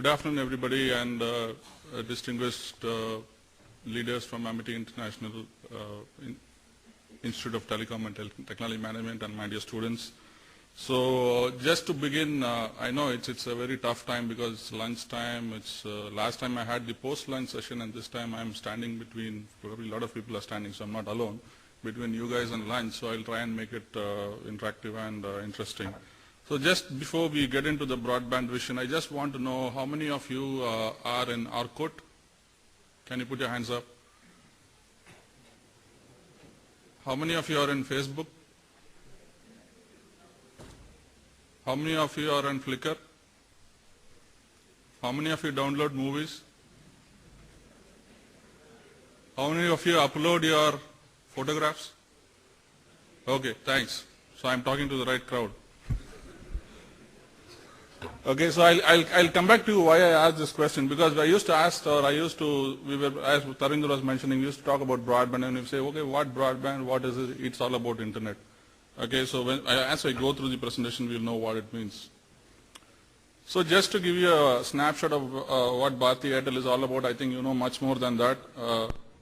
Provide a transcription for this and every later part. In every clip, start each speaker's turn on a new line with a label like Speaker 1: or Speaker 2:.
Speaker 1: Good afternoon, everybody, and distinguished leaders from Amity International Institute of Telecom and Technology Management, and my dear students. So, just to begin, I know it's a very tough time because it's lunch time. It's last time I had the post-lunch session, and this time I'm standing between. Probably a lot of people are standing, so I'm not alone between you guys and lunch. So I'll try and make it interactive and interesting. So just before we get into the broadband vision, I just want to know how many of you are in Orkut? Can you put your hands up? How many of you are in Facebook? How many of you are on Flickr? How many of you download movies? How many of you upload your photographs? Okay, thanks. So I'm talking to the right crowd. Okay, so I'll come back to why I asked this question, because as Tarinder was mentioning, we used to talk about broadband, and we say, okay, what broadband, what is it? It's all about internet. Okay, so as I go through the presentation, we'll know what it means. So just to give you a snapshot of what Bharti Airtel is all about, I think you know much more than that.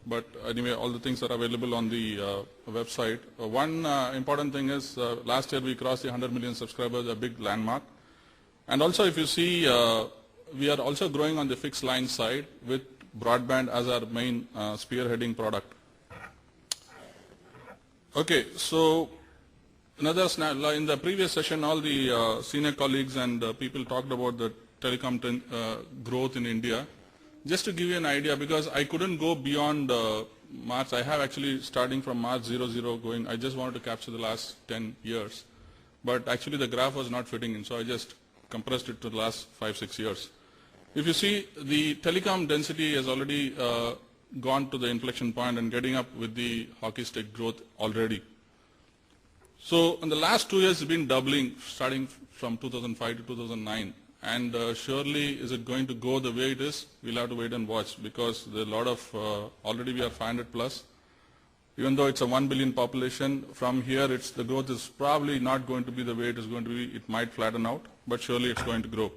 Speaker 1: But anyway, all the things are available on the website. One important thing is last year we crossed the 100 million subscribers, a big landmark. And also if you see, we are also growing on the fixed line side with broadband as our main spearheading product. Okay, so in the previous session, all the senior colleagues and people talked about the telecom growth in India. Just to give you an idea, because I couldn't go beyond March, I have actually starting from March 00 going, I just wanted to capture the last 10 years. But actually the graph was not fitting in, so I just compressed it to the last 5-6 years. If you see, the telecom density has already gone to the inflection point and getting up with the hockey stick growth already. So in the last 2 years, it's been doubling, starting from 2005 to 2009. And surely, is it going to go the way it is? We'll have to wait and watch, because there are a lot of, already we are 500 plus. Even though it's a 1 billion population, from here the growth is probably not going to be the way it is going to be. It might flatten out, but surely it's going to grow.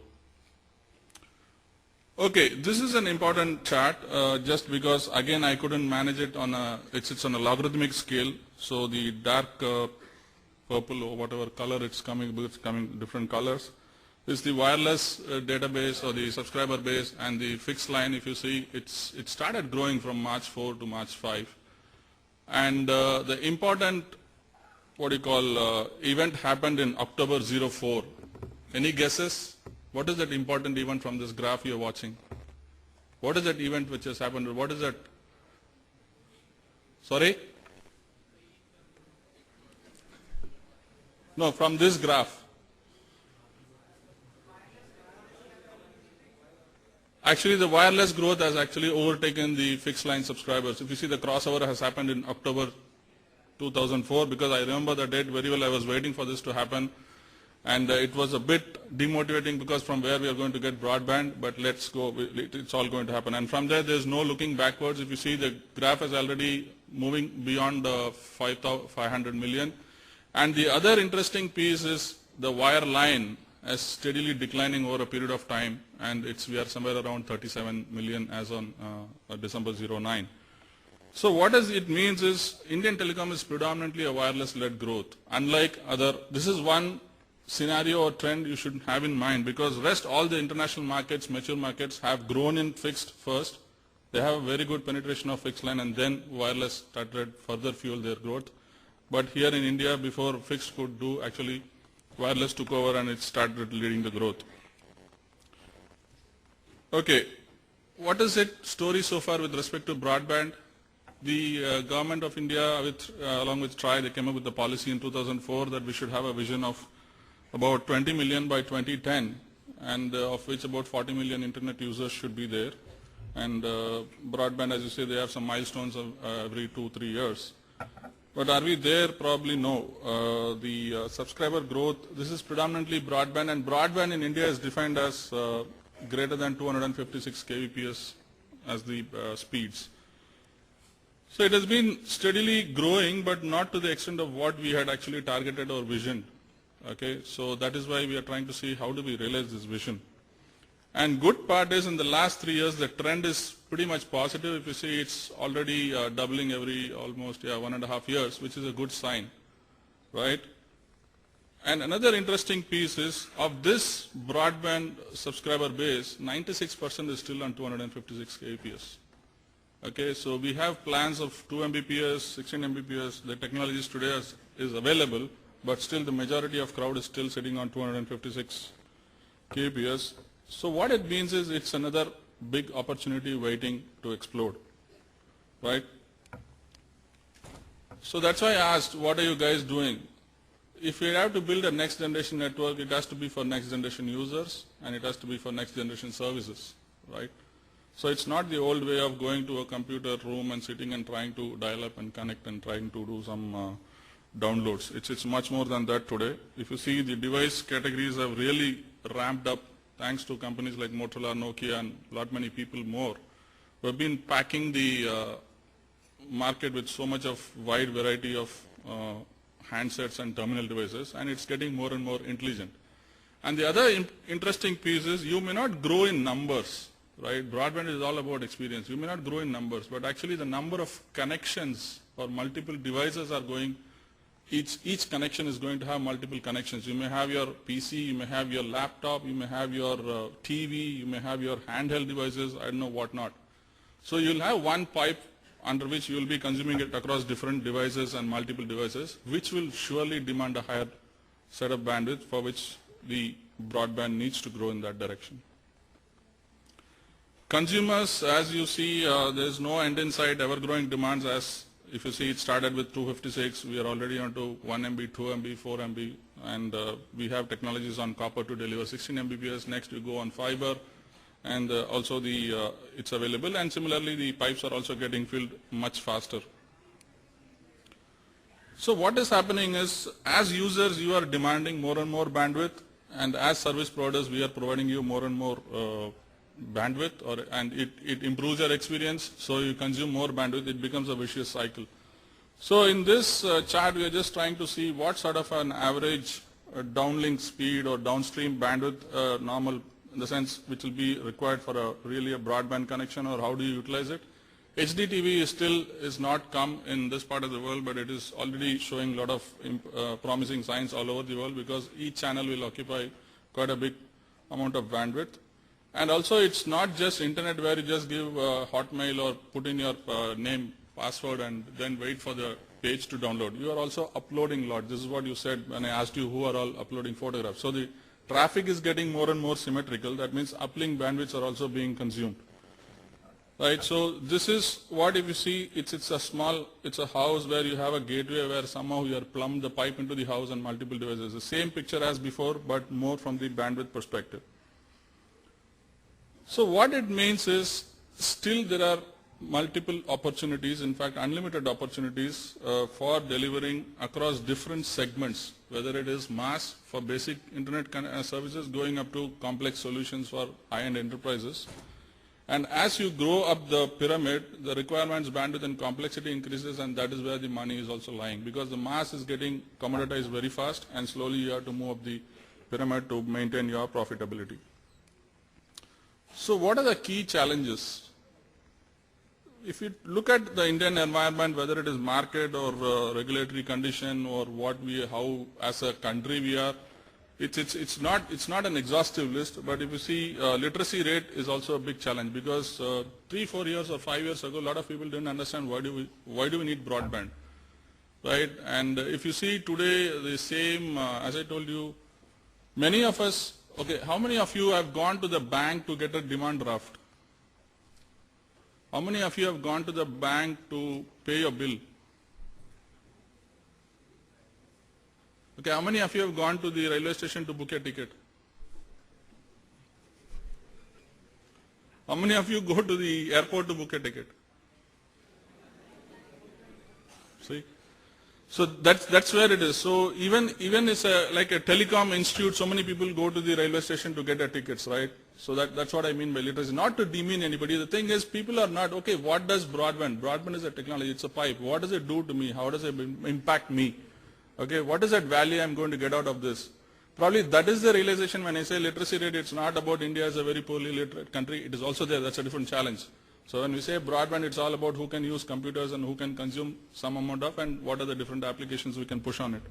Speaker 1: Okay, this is an important chart, just because again I couldn't manage it on it's on a logarithmic scale. So the dark purple or whatever color it's coming different colors. Is the wireless database or the subscriber base, and the fixed line, if you see, it started growing from March 4 to March 5. And the important, event happened in October 04. Any guesses? What is that important event from this graph you're watching? What is that event which has happened? What is that? Sorry? No, from this graph. Actually, the wireless growth has actually overtaken the fixed line subscribers. If you see, the crossover has happened in October 2004, because I remember the date very well. I was waiting for this to happen, and it was a bit demotivating, because from where we are going to get broadband, but let's go, it's all going to happen. And from there, there's no looking backwards. If you see, the graph is already moving beyond 500 million. And the other interesting piece is the wire line as steadily declining over a period of time, and we are somewhere around 37 million as on December 09. So what it means is Indian telecom is predominantly a wireless-led growth. Unlike this is one scenario or trend you should have in mind, because all the international markets, mature markets, have grown in fixed first. They have a very good penetration of fixed line, and then wireless started further fuel their growth. But here in India, before fixed could do, actually wireless took over and it started leading the growth. Okay, what is it story so far with respect to broadband? The government of India, along with TRI, they came up with the policy in 2004 that we should have a vision of about 20 million by 2010, and of which about 40 million internet users should be there. And broadband, as you say, they have some milestones of every 2-3 years. But are we there? Probably no. The subscriber growth, this is predominantly broadband, and broadband in India is defined as greater than 256 kbps as the speeds. So it has been steadily growing, but not to the extent of what we had actually targeted or visioned. Okay, so that is why we are trying to see how do we realize this vision. And good part is in the last 3 years, the trend is pretty much positive. If you see, it's already doubling every almost 1.5 years, which is a good sign, right? And another interesting piece is of this broadband subscriber base, 96% is still on 256 kbps. Okay, so we have plans of 2 Mbps, 16 Mbps. The technologies today is available, but still the majority of crowd is still sitting on 256 kbps. So what it means is it's another big opportunity waiting to explode, right? So that's why I asked, what are you guys doing? If we have to build a next generation network, it has to be for next generation users and it has to be for next generation services, right? So it's not the old way of going to a computer room and sitting and trying to dial up and connect and trying to do some downloads. It's much more than that today. If you see, the device categories have really ramped up thanks to companies like Motorola, Nokia, and lot many people more who have been packing the market with so much of wide variety of handsets and terminal devices, and it's getting more and more intelligent. And the other interesting piece is you may not grow in numbers, right? Broadband is all about experience. You may not grow in numbers, but actually the number of connections or multiple devices are going, each connection is going to have multiple connections. You may have your PC, you may have your laptop, you may have your TV, you may have your handheld devices, I don't know what not. So you'll have one pipe under which you will be consuming it across different devices and multiple devices, which will surely demand a higher set of bandwidth for which the broadband needs to grow in that direction. Consumers, as you see, there is no end in sight, ever-growing demands. As if you see, it started with 256, we are already on to 1 MB, 2 MB, 4 MB, and we have technologies on copper to deliver 16 Mbps. Next we go on fiber, and also it's available, and similarly the pipes are also getting filled much faster. So what is happening is, as users you are demanding more and more bandwidth, and as service providers we are providing you more and more bandwidth, and it improves your experience, so you consume more bandwidth, it becomes a vicious cycle. So in this chart we are just trying to see what sort of an average downlink speed or downstream bandwidth normal, in the sense which will be required for really a broadband connection, or how do you utilize it. HDTV is not come in this part of the world, but it is already showing a lot of promising signs all over the world, because each channel will occupy quite a big amount of bandwidth. And also it's not just internet where you just give Hotmail or put in your name, password, and then wait for the page to download. You are also uploading a lot. This is what you said when I asked you who are all uploading photographs. So the traffic is getting more and more symmetrical. That means uplink bandwidths are also being consumed. Right, so this is what, if you see, it's a house where you have a gateway where somehow you are plumbed the pipe into the house and multiple devices. The same picture as before, but more from the bandwidth perspective. So what it means is, still there are multiple opportunities, in fact unlimited opportunities for delivering across different segments, whether it is mass for basic internet services going up to complex solutions for high-end enterprises. And as you grow up the pyramid, the requirements, bandwidth and complexity increases, and that is where the money is also lying, because the mass is getting commoditized very fast, and slowly you have to move up the pyramid to maintain your profitability. So what are the key challenges? If you look at the Indian environment, whether it is market or regulatory condition or how as a country we are, it's not an exhaustive list, but if you see literacy rate is also a big challenge, because 3, 4 years or 5 years ago, a lot of people didn't understand why do we need broadband, right? And if you see today, the same, as I told you, many of us, okay, how many of you have gone to the bank to get a demand draft? How many of you have gone to the bank to pay your bill? Okay, how many of you have gone to the railway station to book a ticket? How many of you go to the airport to book a ticket? See? So that's where it is. So even it's like a telecom institute, so many people go to the railway station to get their tickets, right? So that's what I mean by literacy. Not to demean anybody. The thing is, people are not, okay, what does broadband? Broadband is a technology, it's a pipe. What does it do to me? How does it impact me? Okay, what is that value I'm going to get out of this? Probably that is the realization when I say literacy rate, it's not about India as a very poorly literate country. It is also there. That's a different challenge. So when we say broadband, it's all about who can use computers and who can consume some amount of and what are the different applications we can push on it.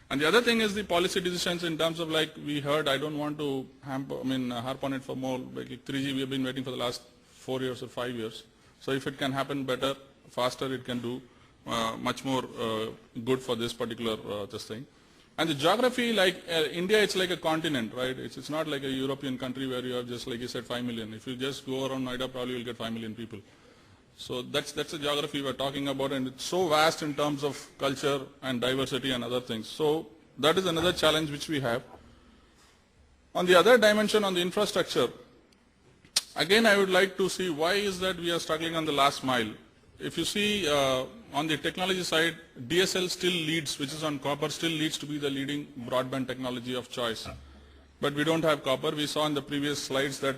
Speaker 1: And the other thing is the policy decisions in terms of like we heard, I don't want to harp on it for more, like 3G we have been waiting for the last 4 years or 5 years. So if it can happen better, faster, it can do much more good for this particular this thing. And the geography, like India, it's like a continent, right? It's not like a European country where you have just, like you said, 5 million. If you just go around Noida, probably you'll get 5 million people. So that's the geography we're talking about, and it's so vast in terms of culture and diversity and other things. So that is another challenge which we have. On the other dimension, on the infrastructure, again, I would like to see why is that we are struggling on the last mile. If you see on the technology side, DSL still leads, which is on copper, still leads to be the leading broadband technology of choice. But we don't have copper. We saw in the previous slides that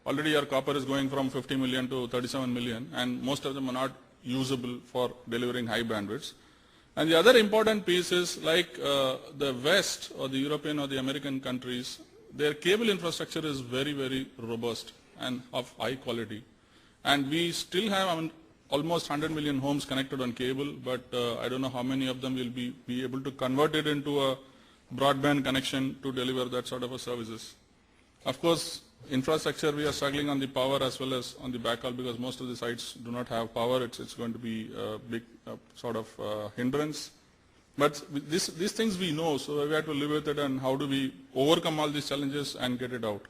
Speaker 1: already our copper is going from 50 million to 37 million, and most of them are not usable for delivering high bandwidths. And the other important piece is like the West or the European or the American countries, their cable infrastructure is very, very robust and of high quality. And we still have almost 100 million homes connected on cable, but I don't know how many of them will be able to convert it into a broadband connection to deliver that sort of a services. Of course, infrastructure, we are struggling on the power as well as on the backhaul because most of the sites do not have power. It's going to be a big sort of hindrance. But these things we know, so we have to live with it, and how do we overcome all these challenges and get it out.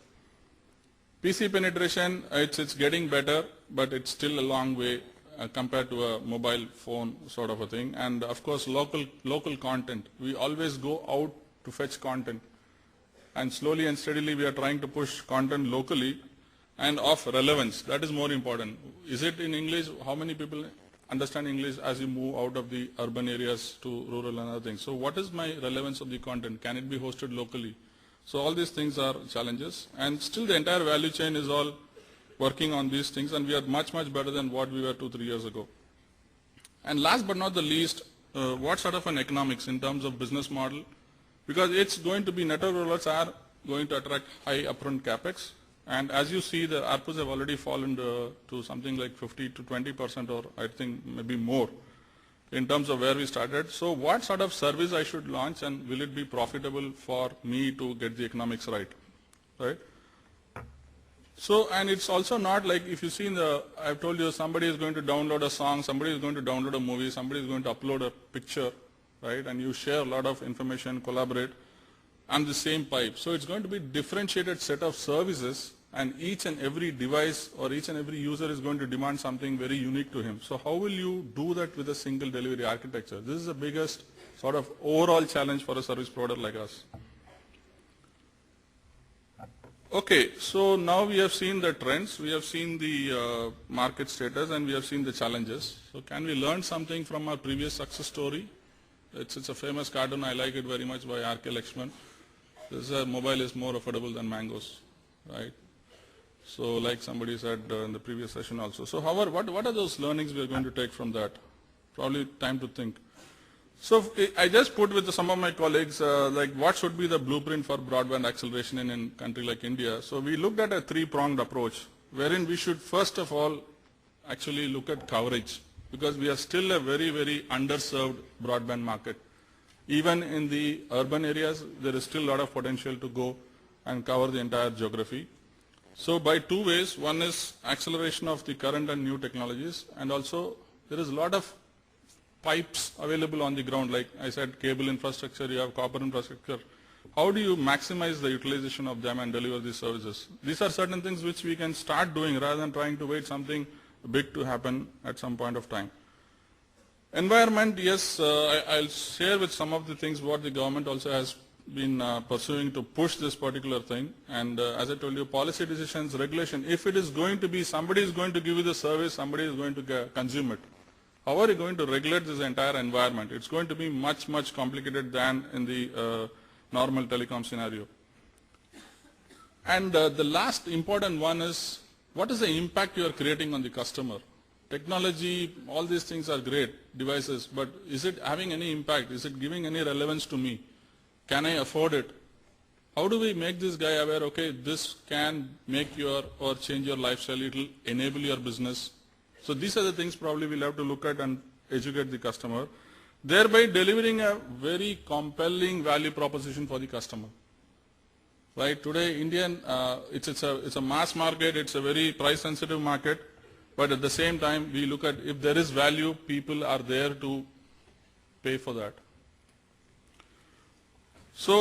Speaker 1: PC penetration, it's getting better, but it's still a long way compared to a mobile phone sort of a thing. And of course, local content. We always go out to fetch content. And slowly and steadily we are trying to push content locally and of relevance. That is more important. Is it in English? How many people understand English as you move out of the urban areas to rural and other things? So what is my relevance of the content? Can it be hosted locally? So all these things are challenges. And still the entire value chain is all working on these things, and we are much, much better than what we were 2-3 years ago. And last but not the least, what sort of an economics in terms of business model? Because it's going to be network rollouts are going to attract high upfront capex, and as you see, the ARPUs have already fallen to something like 50 to 20%, or I think maybe more, in terms of where we started. So what sort of service I should launch, and will it be profitable for me to get the economics right? So, and it's also not like if you see I've told you somebody is going to download a song, somebody is going to download a movie, somebody is going to upload a picture, right? And you share a lot of information, collaborate on the same pipe. So it's going to be differentiated set of services, and each and every device or each and every user is going to demand something very unique to him. So how will you do that with a single delivery architecture? This is the biggest sort of overall challenge for a service provider like us. Okay, so now we have seen the trends, we have seen the market status, and we have seen the challenges. So can we learn something from our previous success story? It's a famous cartoon, I like it very much, by R.K. Lakshman. This is mobile is more affordable than mangoes, right? So like somebody said in the previous session also. So however, what are those learnings we are going to take from that? Probably time to think. So I just put with some of my colleagues like what should be the blueprint for broadband acceleration in a country like India. So we looked at a three-pronged approach wherein we should first of all actually look at coverage, because we are still a very, very underserved broadband market. Even in the urban areas, there is still a lot of potential to go and cover the entire geography. So by two ways, one is acceleration of the current and new technologies, and also there is a lot of pipes available on the ground, like I said, cable infrastructure, you have copper infrastructure. How do you maximize the utilization of them and deliver these services? These are certain things which we can start doing rather than trying to wait something big to happen at some point of time. Environment, yes, I'll share with some of the things what the government also has been pursuing to push this particular thing. And as I told you, policy decisions, regulation, if it is going to be, somebody is going to give you the service, somebody is going to consume it. How are you going to regulate this entire environment? It's going to be much, much complicated than in the normal telecom scenario. And the last important one is, what is the impact you are creating on the customer? Technology, all these things are great, devices, but is it having any impact? Is it giving any relevance to me? Can I afford it? how do we make this guy aware, okay, this can make your or change your lifestyle, it will enable your business. So these are the things probably we'll have to look at and educate the customer, thereby delivering a very compelling value proposition for the customer. Right, today Indian, it's a mass market, it's a very price sensitive market, but at the same time we look at if there is value, people are there to pay for that. So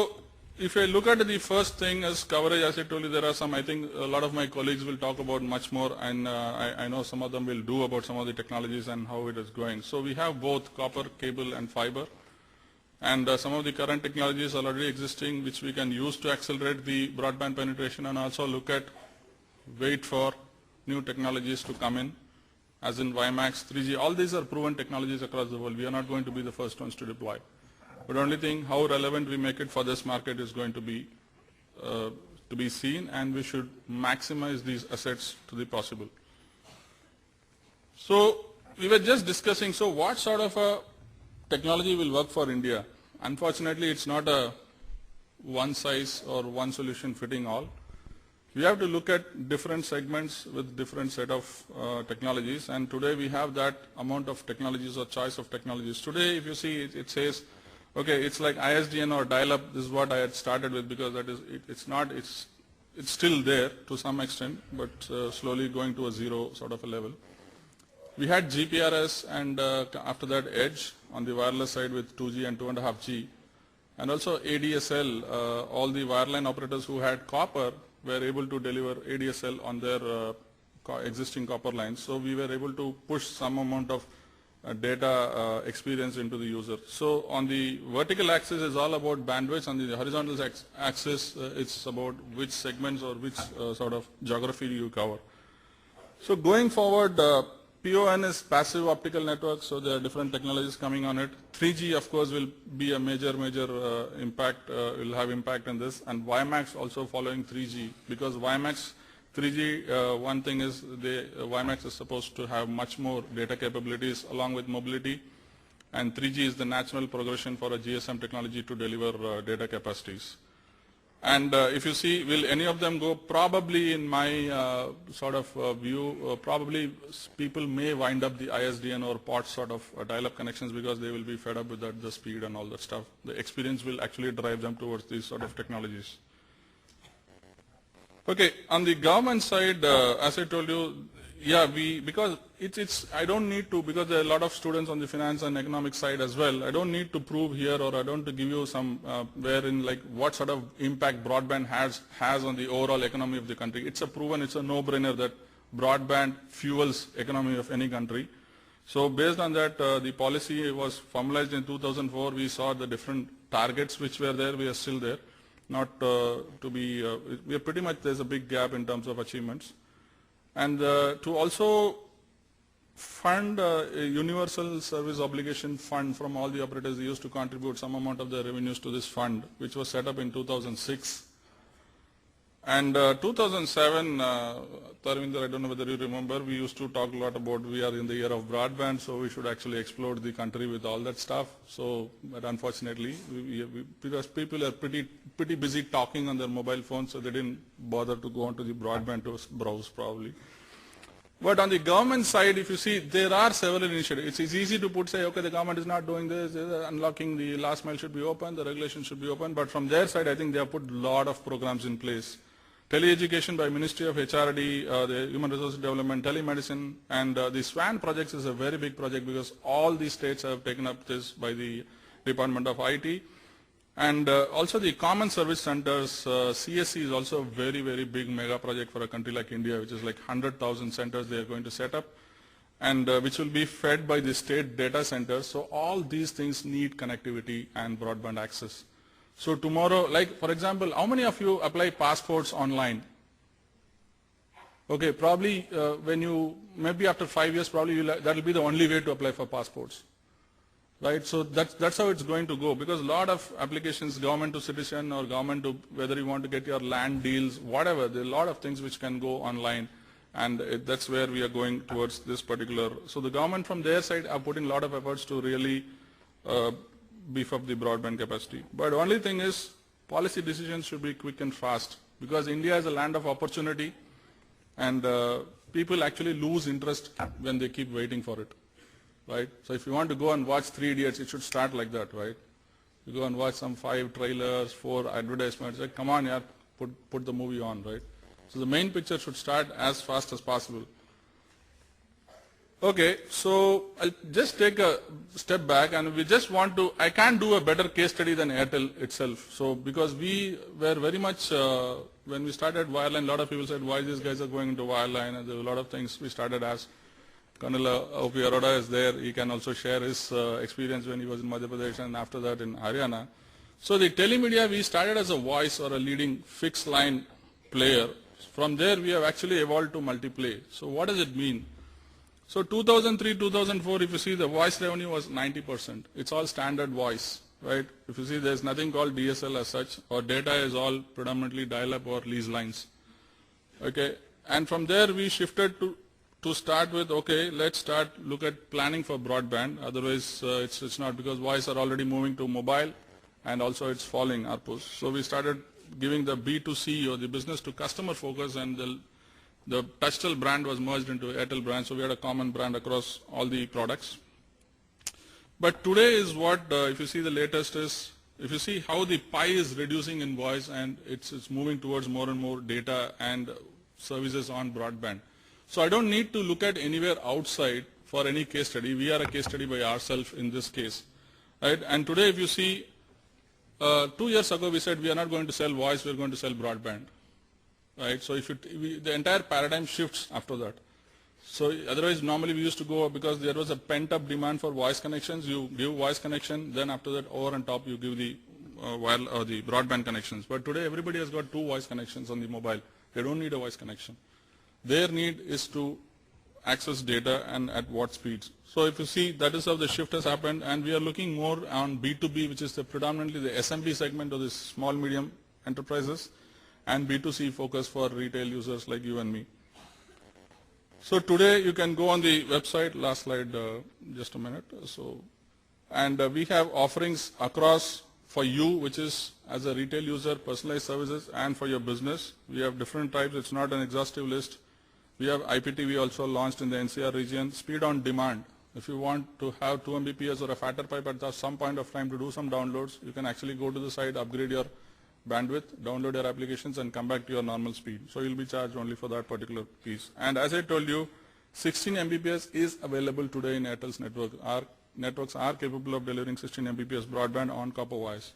Speaker 1: if I look at the first thing as coverage, as I told you, there are some, I think a lot of my colleagues will talk about much more, and I know some of them will do about some of the technologies and how it is going. So we have both copper, cable and fiber, and some of the current technologies are already existing which we can use to accelerate the broadband penetration, and also look at, wait for new technologies to come in, as in WiMAX, 3G. All these are proven technologies across the world. We are not going to be the first ones to deploy. But the only thing, how relevant we make it for this market is going to be seen, and we should maximize these assets to the possible. So we were just discussing, so what sort of a technology will work for India? Unfortunately, it's not a one size or one solution fitting all. We have to look at different segments with different set of technologies, and today we have that amount of technologies or choice of technologies. Today, if you see, it says, okay, it's like ISDN or dial-up. This is what I had started with, because that is, it's still there to some extent, but slowly going to a zero sort of a level. We had GPRS, and after that Edge on the wireless side with 2G and 2.5G, and also ADSL. All the wireline operators who had copper were able to deliver ADSL on their existing copper lines. So we were able to push some amount of data experience into the user. So on the vertical axis is all about bandwidth. On the horizontal axis, it's about which segments or which sort of geography you cover. So going forward, PON is passive optical network, so there are different technologies coming on it. 3G, of course, will be a major impact, will have impact on this, and WiMAX also following 3G, because WiMAX 3G, one thing is WiMAX is supposed to have much more data capabilities along with mobility, and 3G is the natural progression for a GSM technology to deliver data capacities. And if you see, will any of them go? Probably, in my sort of view, probably people may wind up the ISDN or POT sort of dial-up connections, because they will be fed up with that, the speed and all that stuff. The experience will actually drive them towards these sort of technologies. Okay, on the government side, as I told you, yeah, because I don't need to, because there are a lot of students on the finance and economic side as well. I don't need to prove here, or I don't to give you some wherein like what sort of impact broadband has on the overall economy of the country. It's a proven, it's a no-brainer that broadband fuels economy of any country. So based on that, the policy was formalized in 2004. We saw the different targets which were there. We are still there. Not to be, we are pretty much, there's a big gap in terms of achievements. And to also fund a universal service obligation fund from all the operators, they used to contribute some amount of their revenues to this fund, which was set up in 2006. And 2007, Tarvinder, I don't know whether you remember, we used to talk a lot about we are in the year of broadband, so we should actually explode the country with all that stuff. So, but unfortunately, because people are pretty busy talking on their mobile phones, so they didn't bother to go onto the broadband to browse probably. But on the government side, if you see, there are several initiatives. It's easy to say, okay, the government is not doing this, unlocking the last mile should be open, the regulation should be open. But from their side, I think they have put a lot of programs in place. Tele-education by Ministry of HRD, the Human Resources Development, telemedicine, and the SWAN projects is a very big project, because all these states have taken up this by the Department of IT. And also the common service centers, CSC is also a very, very big mega project for a country like India, which is like 100,000 centers they are going to set up, and which will be fed by the state data centers. So all these things need connectivity and broadband access. So tomorrow, like for example, how many of you apply passports online? Okay, probably when you, maybe after 5 years, probably that will be the only way to apply for passports. Right, so that's how it's going to go, because a lot of applications, government to citizen or government to, whether you want to get your land deals, whatever, there are a lot of things which can go online, and that's where we are going towards this particular. So the government from their side are putting a lot of efforts to really beef up the broadband capacity. But the only thing is, policy decisions should be quick and fast, because India is a land of opportunity, and people actually lose interest when they keep waiting for it, right? So if you want to go and watch 3 Idiots, it should start like that, right? You go and watch some 5 trailers, 4 advertisements, like, come on, yeah, put the movie on, right? So the main picture should start as fast as possible. Okay, so I'll just take a step back, and we just want to, I can't do a better case study than Airtel itself. So because we were very much, when we started wireline, a lot of people said, why these guys are going into wireline, and there were a lot of things we started as. Colonel O.P. Arora is there. He can also share his experience when he was in Madhya Pradesh and after that in Haryana. So the telemedia, we started as a voice or a leading fixed line player. From there, we have actually evolved to multi-play. So what does it mean? So 2003, 2004, if you see, the voice revenue was 90%. It's all standard voice, right? If you see, there's nothing called DSL as such, or data is all predominantly dial-up or lease lines. Okay, and from there we shifted to start with, okay, let's look at planning for broadband. Otherwise, it's not, because voice are already moving to mobile, and also it's falling ARPUs. So we started giving the B2C, or the business to customer focus, and the Touchtel brand was merged into Airtel brand, so we had a common brand across all the products. But today is what, if you see the latest is, if you see how the pie is reducing in voice, and it's moving towards more and more data and services on broadband. So I don't need to look at anywhere outside for any case study. We are a case study by ourselves in this case, right? And today, if you see, 2 years ago we said we are not going to sell voice, we are going to sell broadband, right? So if the entire paradigm shifts after that. So otherwise, normally we used to go, because there was a pent-up demand for voice connections. You give voice connection, then after that, over and top, you give the the broadband connections. But today, everybody has got 2 voice connections on the mobile. They don't need a voice connection. Their need is to access data, and at what speeds. So if you see, that is how the shift has happened, and we are looking more on B2B, which is predominantly the SMB segment of the small medium enterprises, and B2C focus for retail users like you and me. So today you can go on the website, last slide, just a minute. So, and we have offerings across for you, which is as a retail user, personalized services, and for your business. We have different types. It's not an exhaustive list. We have IPTV also launched in the NCR region. Speed on demand. If you want to have 2 Mbps or a fatter pipe at some point of time to do some downloads, you can actually go to the site, upgrade your bandwidth, download your applications, and come back to your normal speed. So you'll be charged only for that particular piece. And as I told you, 16 Mbps is available today in Airtel's network. Our networks are capable of delivering 16 Mbps broadband on copper wires.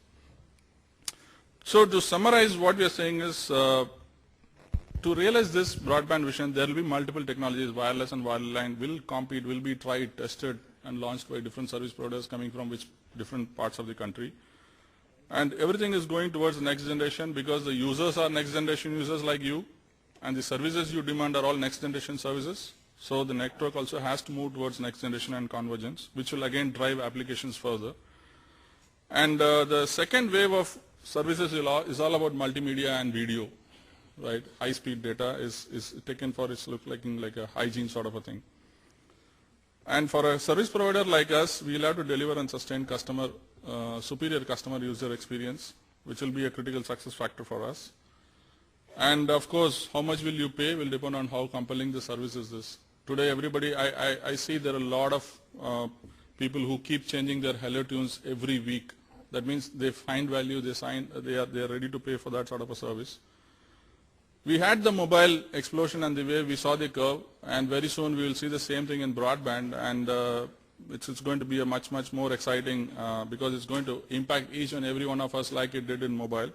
Speaker 1: So to summarize, what we are saying is, to realize this broadband vision, there will be multiple technologies. Wireless and wireline will compete, will be tried, tested, and launched by different service providers coming from different parts of the country. And everything is going towards the next generation, because the users are next generation users like you, and the services you demand are all next generation services. So the network also has to move towards next generation and convergence, which will again drive applications further. And the second wave of services is all about multimedia and video, right? High-speed data is taken for its looking like a hygiene sort of a thing. And for a service provider like us, we'll have to deliver and sustain superior customer user experience, which will be a critical success factor for us. And of course, how much will you pay will depend on how compelling the service is. Today, everybody, I see there are a lot of people who keep changing their hello tunes every week. That means they find value, they are ready to pay for that sort of a service. We had the mobile explosion and the way we saw the curve, and very soon we will see the same thing in broadband, and it's going to be a much more exciting, because it's going to impact each and every one of us like it did in mobile.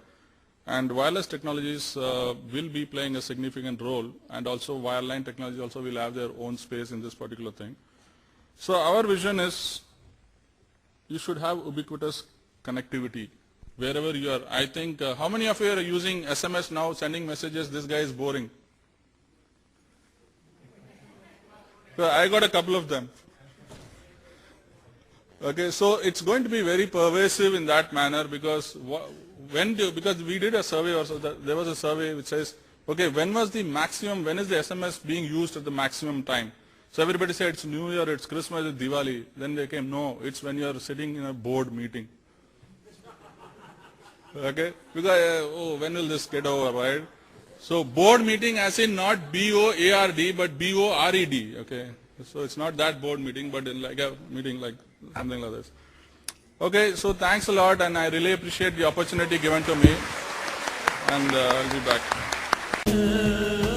Speaker 1: And wireless technologies will be playing a significant role, and also wireline technology also will have their own space in this particular thing. So our vision is, you should have ubiquitous connectivity wherever you are. I think, how many of you are using SMS now, sending messages? This guy is boring. So I got a couple of them. Okay, so it's going to be very pervasive in that manner, because because we did a survey also, there was a survey which says, okay, when is the SMS being used at the maximum time? So everybody said it's New Year, it's Christmas, it's Diwali. Then they came, no, it's when you are sitting in a board meeting. Okay, because when will this get over, right? So board meeting as in not B-O-A-R-D but B-O-R-E-D. Okay, so it's not that board meeting, but in like a meeting like something like this. Okay, so thanks a lot, and I really appreciate the opportunity given to me, and I'll be back.